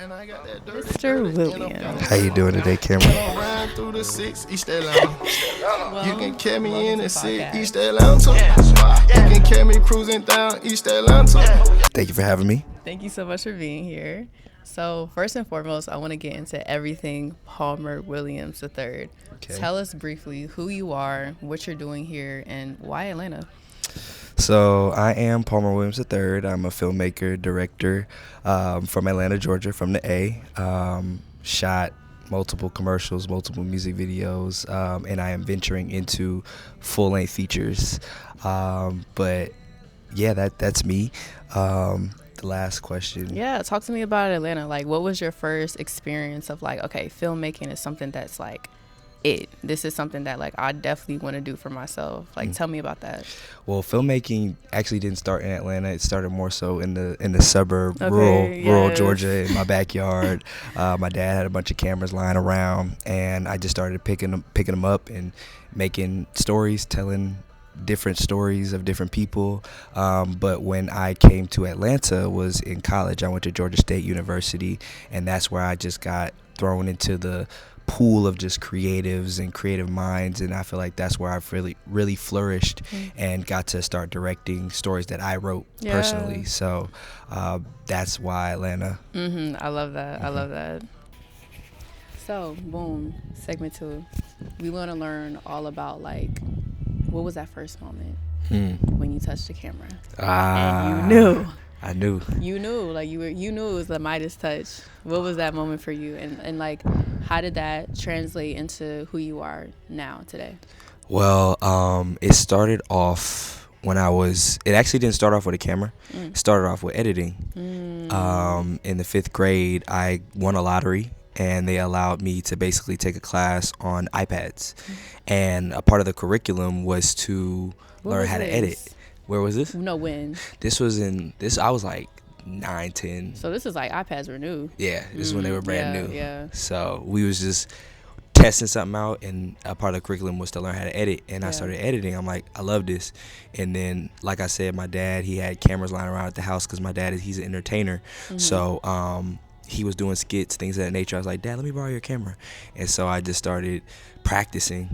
Mr. Williams. How you doing today, Cameron? Ride through the six, East Atlanta. Well, You can carry me in the six, podcast. East Atlanta. You can carry me cruising down East Atlanta. Thank you for having me. Thank you so much for being here. So first and foremost, I want to get into everything Palmer Williams III. Okay. Tell us briefly who you are, what you're doing here, and why Atlanta. So I am Palmer Williams III. I'm a filmmaker, director from Atlanta, Georgia, from the A. Shot multiple commercials, multiple music videos, and I am venturing into full-length features. But yeah, that's me. The last question. Yeah, talk to me about Atlanta. Like, what was your first experience of like, okay, filmmaking is something that's like this is something that like I definitely want to do for myself. Like, tell me about that. Well, filmmaking actually didn't start in Atlanta. It started more so in the suburb, Okay, rural yes. Georgia, in my backyard. My dad had a bunch of cameras lying around, and I just started picking them up and making stories, telling different stories of different people. But when I came to Atlanta was in college. I went to Georgia State University, and that's where I just got thrown into the pool of just creatives and creative minds, and I feel like that's where I've really flourished and got to start directing stories that I wrote personally. So that's why Atlanta. I love that. I love that. So, boom, segment 2. We want to learn all about like what was that first moment when you touched the camera and you knew. I knew. You knew, like you knew it was the Midas Touch. What was that moment for you, and like, how did that translate into who you are now today? Well, it started off when it actually didn't start off with a camera. It started off with editing. In the 5th grade, I won a lottery, and they allowed me to basically take a class on iPads. And a part of the curriculum was to learn how to edit. Where was this? No, when? I was like 9, 10. So this is like iPads were new. Yeah, this is when they were brand new. Yeah. So we was just testing something out, and a part of the curriculum was to learn how to edit. And I started editing. I'm like, I love this. And then, like I said, my dad, he had cameras lying around at the house because my dad he's an entertainer. So he was doing skits, things of that nature. I was like, Dad, let me borrow your camera. And so I just started practicing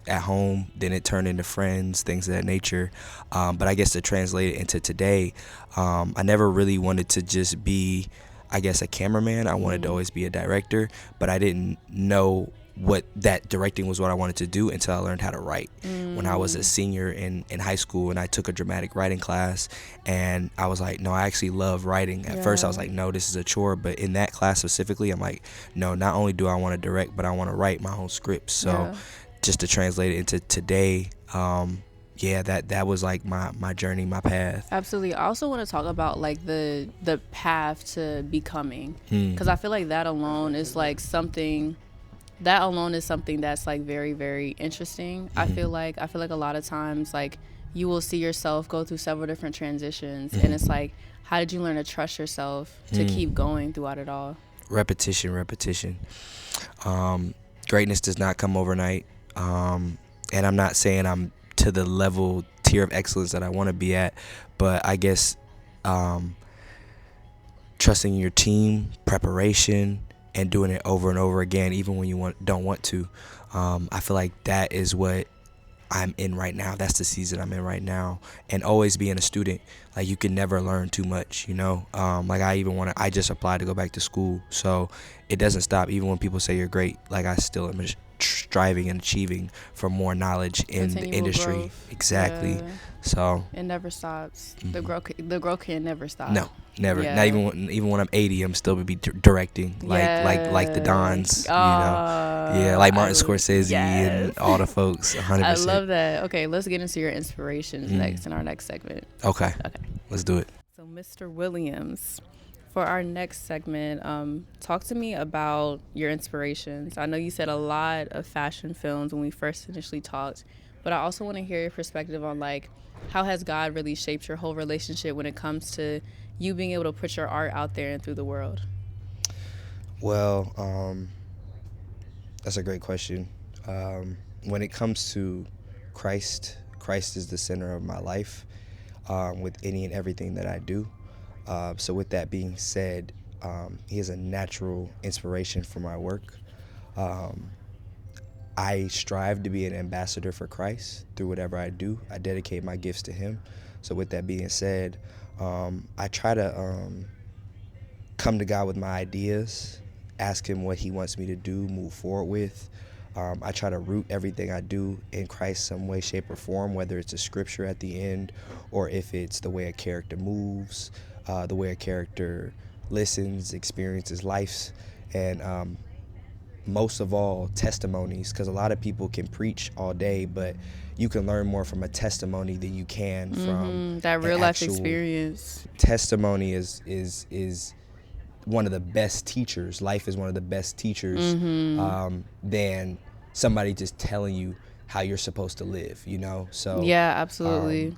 at home. Then it turned into friends, things of that nature. But I guess to translate it into today, I never really wanted to just be, I guess, a cameraman. I wanted to always be a director, but I didn't know what that directing was what I wanted to do until I learned how to write. When I was a senior in high school, and I took a dramatic writing class, and I was like, no, I actually love writing. At first I was like, no, this is a chore, but in that class specifically, I'm like, no, not only do I want to direct, but I want to write my own scripts. So just to translate it into today, that was like my journey, my path. Absolutely. I also want to talk about like the path to becoming, because I feel like that alone is something that's like very, very interesting. I feel like a lot of times like you will see yourself go through several different transitions, and it's like, how did you learn to trust yourself to keep going throughout it all? Repetition. Greatness does not come overnight, and I'm not saying I'm to the tier of excellence that I want to be at, but I guess trusting your team, preparation, and doing it over and over again, even when you don't want to. I feel like that is what I'm in right now. That's the season I'm in right now. And always being a student, like, you can never learn too much, you know? Like, I just applied to go back to school, so it doesn't stop. Even when people say you're great, like, I still am striving and achieving for more knowledge in the industry. Growth. Exactly. Yeah. So it never stops. The growth can never stop. No, never. Yeah. Not even when I'm 80, I'm still be directing like the Dons, you know. Yeah, like Martin Scorsese and all the folks. 100%. I love that. Okay, let's get into your inspirations next in our next segment. Okay, let's do it. So, Mr. Williams, for our next segment, talk to me about your inspirations. I know you said a lot of fashion films when we first initially talked, but I also want to hear your perspective on like, how has God really shaped your whole relationship when it comes to you being able to put your art out there and through the world? Well, that's a great question. When it comes to Christ is the center of my life, with any and everything that I do. So with that being said, he is a natural inspiration for my work. I strive to be an ambassador for Christ through whatever I do. I dedicate my gifts to him. So with that being said, I try to come to God with my ideas, ask him what he wants me to do, move forward with. I try to root everything I do in Christ some way, shape, or form, whether it's a scripture at the end or if it's the way a character moves, the way a character listens, experiences life, and most of all, testimonies, because a lot of people can preach all day, but you can learn more from a testimony than you can from that real life experience. Testimony is one of the best teachers. Life is one of the best teachers than somebody just telling you how you're supposed to live, you know? So yeah, absolutely.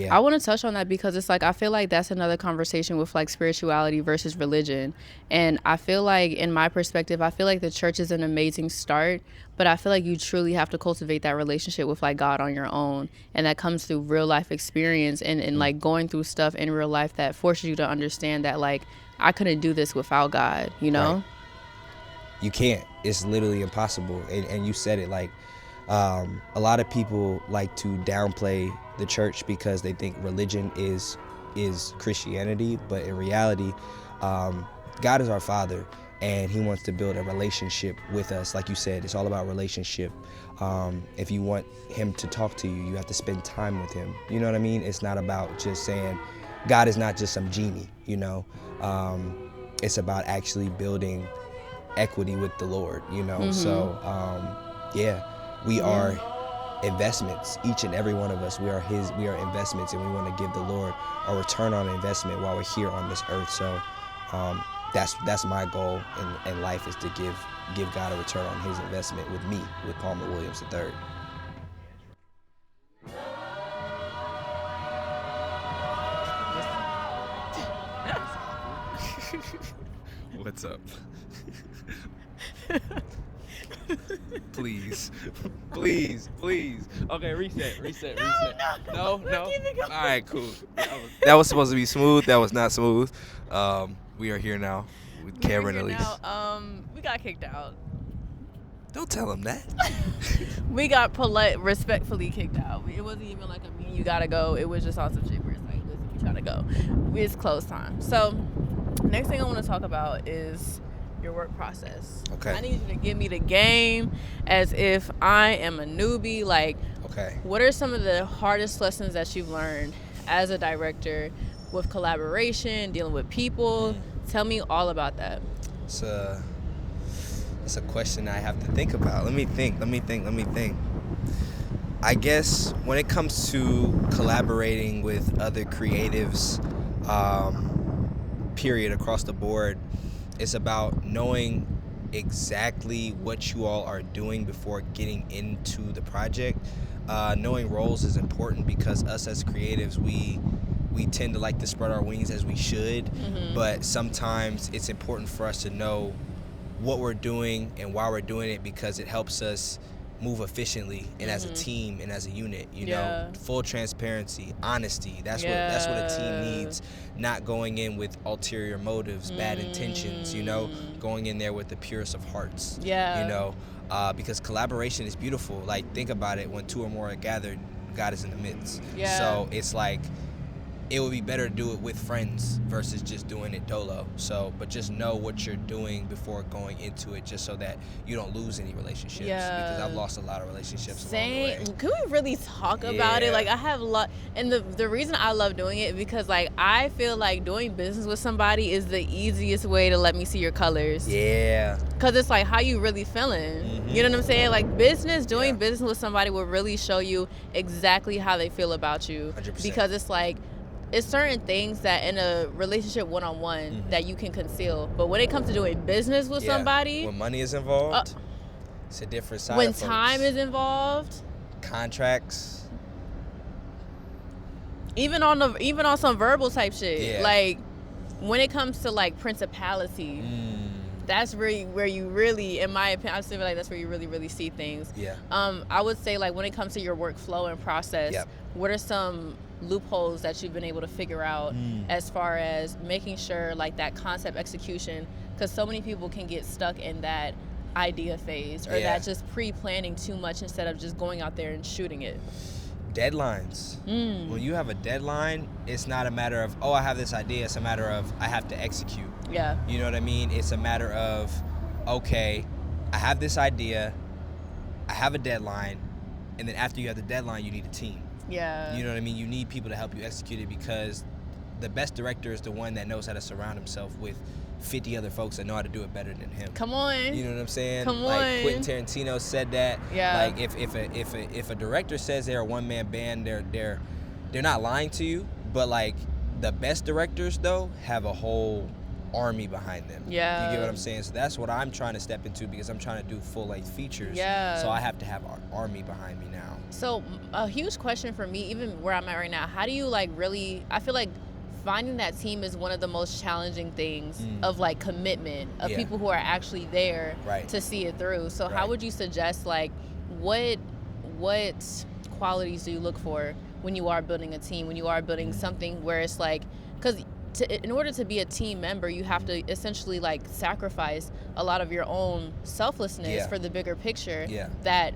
I want to touch on that because it's like I feel like that's another conversation with like spirituality versus religion. And I feel like, in my perspective, I feel like the church is an amazing start, but I feel like you truly have to cultivate that relationship with like God on your own, and that comes through real life experience and like going through stuff in real life that forces you to understand that like I couldn't do this without God, you know? Right. You can't. It's literally impossible. And you said it, like a lot of people like to downplay the church because they think religion is Christianity, but in reality, God is our Father, and he wants to build a relationship with us. Like you said, it's all about relationship. If you want him to talk to you, you have to spend time with him. You know what I mean? It's not about just saying, God is not just some genie, you know? It's about actually building equity with the Lord, you know? So, we are investments, each and every one of us. We are investments, and we want to give the Lord a return on investment while we're here on this earth. So that's my goal in life, is to give God a return on his investment with me, with Palmer Williams III. What's up? Please. Okay, reset. No. All right, cool. That was supposed to be smooth. That was not smooth. We are here now with Cameron, at least. We got kicked out. Don't tell him that. We got respectfully kicked out. It wasn't even like a you gotta go. It was just on some shit where it's like, listen, we try to go. It's close time. So next thing I want to talk about is your work process. Okay. I need you to give me the game as if I am a newbie. Like, okay, what are some of the hardest lessons that you've learned as a director with collaboration, dealing with people? Tell me all about that. It's a question I have to think about. Let me think. I guess when it comes to collaborating with other creatives, period, across the board, it's about knowing exactly what you all are doing before getting into the project. Knowing roles is important because us as creatives, we tend to like to spread our wings as we should, but sometimes it's important for us to know what we're doing and why we're doing it, because it helps us move efficiently and as a team and as a unit, you know. Full transparency, honesty, that's what a team needs. Not going in with ulterior motives, bad intentions, you know, going in there with the purest of hearts, you know, because collaboration is beautiful. Like, think about it, when two or more are gathered, God is in the midst. So it's like, it would be better to do it with friends versus just doing it dolo. So, but just know what you're doing before going into it, just so that you don't lose any relationships. Because I've lost a lot of relationships along the way. Can we really talk about it? Like, I have a lot, and the reason I love doing it, because like I feel like doing business with somebody is the easiest way to let me see your colors. Because it's like, how you really feeling? You know what I'm saying? Like, doing business with somebody will really show you exactly how they feel about you. 100%. Because it's like, it's certain things that in a relationship one-on-one that you can conceal, but when it comes to doing business with somebody, when money is involved, it's a different side. When of folks. time is involved, contracts, even on some verbal type shit, like when it comes to like principality, that's where you really, in my opinion, I feel like that's where you really, really see things. I would say, like, when it comes to your workflow and process, what are some loopholes that you've been able to figure out as far as making sure like that concept execution, because so many people can get stuck in that idea phase or that just pre-planning too much instead of just going out there and shooting it. Deadlines. When you have a deadline, it's not a matter of, oh, I have this idea. It's a matter of, I have to execute. Yeah. You know what I mean? It's a matter of, okay, I have this idea, I have a deadline, and then after you have the deadline, you need a team. Yeah. You know what I mean? You need people to help you execute it, because the best director is the one that knows how to surround himself with 50 other folks that know how to do it better than him. Come on. You know what I'm saying? Come like on. Quentin Tarantino said that. Yeah. Like if a director says they're a one-man band, they're not lying to you. But like the best directors though have a whole army behind them. Yeah. You get what I'm saying? So that's what I'm trying to step into, because I'm trying to do full-length features. Yeah. So I have to have an army behind me now. So a huge question for me, even where I'm at right now, how do you like really, I feel like finding that team is one of the most challenging things of like commitment of people who are actually there to see it through. So how would you suggest, like, what qualities do you look for when you are building a team, when you are building something where it's like, because in order to be a team member, you have to essentially like sacrifice a lot of your own selflessness for the bigger picture that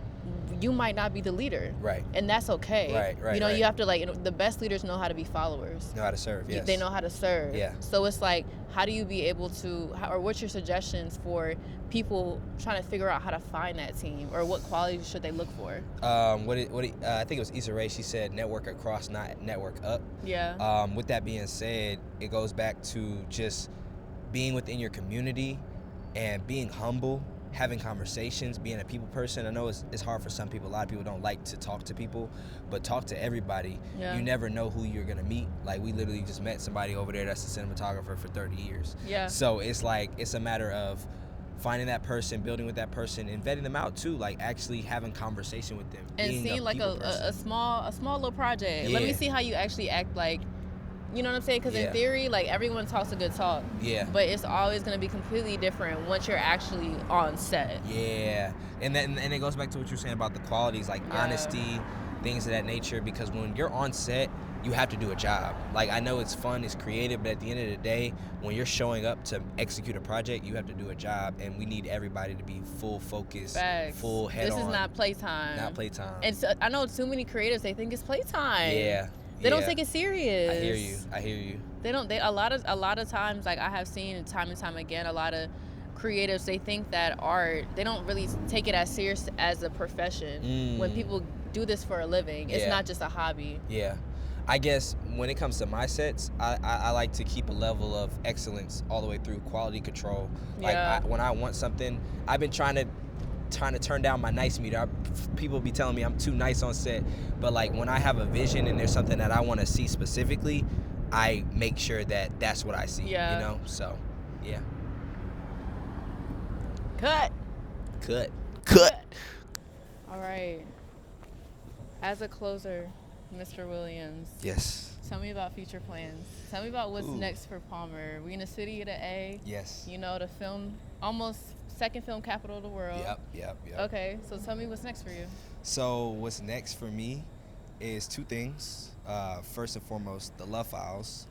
you might not be the leader. Right. And that's okay. Right. You know, you have to like, the best leaders know how to be followers. Know how to serve, yes. They know how to serve. Yeah. So it's like, how do you be able to, or what's your suggestions for people trying to figure out how to find that team, or what qualities should they look for? I think it was Issa Rae, she said network across, not network up. Yeah. With that being said, it goes back to just being within your community and being humble, having conversations, being a people person. I know it's hard for some people. A lot of people don't like to talk to people, but talk to everybody. Yeah. You never know who you're gonna meet. Like, we literally just met somebody over there that's a cinematographer for 30 years. Yeah. So it's like, it's a matter of finding that person, building with that person, and vetting them out too. Like, actually having conversation with them. And seeing like a small little project. Yeah. Let me see how you actually act, like, you know what I'm saying? Because in theory, like, everyone talks a good talk. Yeah. But it's always going to be completely different once you're actually on set. Yeah. And it goes back to what you're saying about the qualities, like honesty, things of that nature. Because when you're on set, you have to do a job. Like, I know it's fun, it's creative, but at the end of the day, when you're showing up to execute a project, you have to do a job, and we need everybody to be full focus, full head on. This is not playtime. Not playtime. And so, I know too many creatives, they think it's playtime. Yeah. They don't take it serious. I hear you. They don't. A lot of times, like, I have seen time and time again, a lot of creatives, they think that art, they don't really take it as serious as a profession. When people do this for a living, it's not just a hobby. Yeah. I guess when it comes to my sets, I like to keep a level of excellence all the way through, quality control. Like, when I want something, I've been trying to turn down my nice meter. People be telling me I'm too nice on set, but like, when I have a vision and there's something that I want to see specifically, I make sure that that's what I see. Yeah. You know, so yeah. Cut. All right. As a closer, Mr. Williams. Yes. Tell me about future plans. Tell me about what's next for Palmer. We in the city of the A. Yes. You know, the film, almost second film capital of the world. Yep. Okay, so tell me what's next for you. So what's next for me is two things. First and foremost, The Love Files.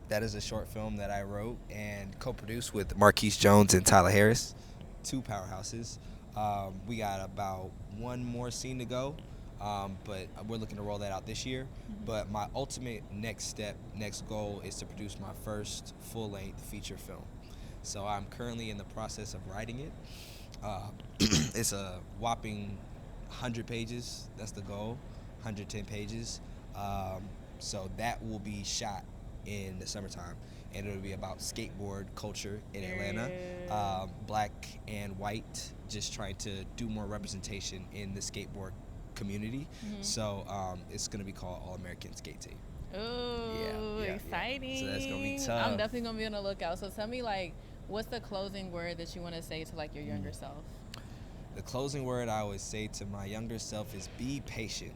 That is a short film that I wrote and co-produced with Marquise Jones and Tyler Harris, two powerhouses. We got about one more scene to go, but we're looking to roll that out this year. But my ultimate next goal is to produce my first full-length feature film. So I'm currently in the process of writing it. It's a whopping 100 pages. That's the goal, 110 pages. So that will be shot in the summertime, and it'll be about skateboard culture in Atlanta, black and white, just trying to do more representation in the skateboard community. So it's gonna be called All American Skate Tape. Ooh, exciting. Yeah. So that's gonna be tough. I'm definitely gonna be on the lookout. So tell me, like, what's the closing word that you want to say to, like, your younger self? The closing word I always say to my younger self is be patient.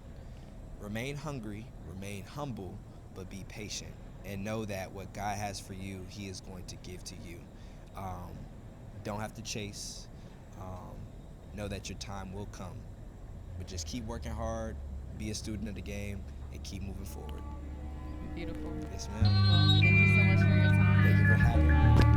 Remain hungry, remain humble, but be patient. And know that what God has for you, He is going to give to you. Don't have to chase. Know that your time will come. But just keep working hard, be a student of the game, and keep moving forward. Beautiful. Yes, ma'am. Well, thank you so much for your Thank you time. for having me.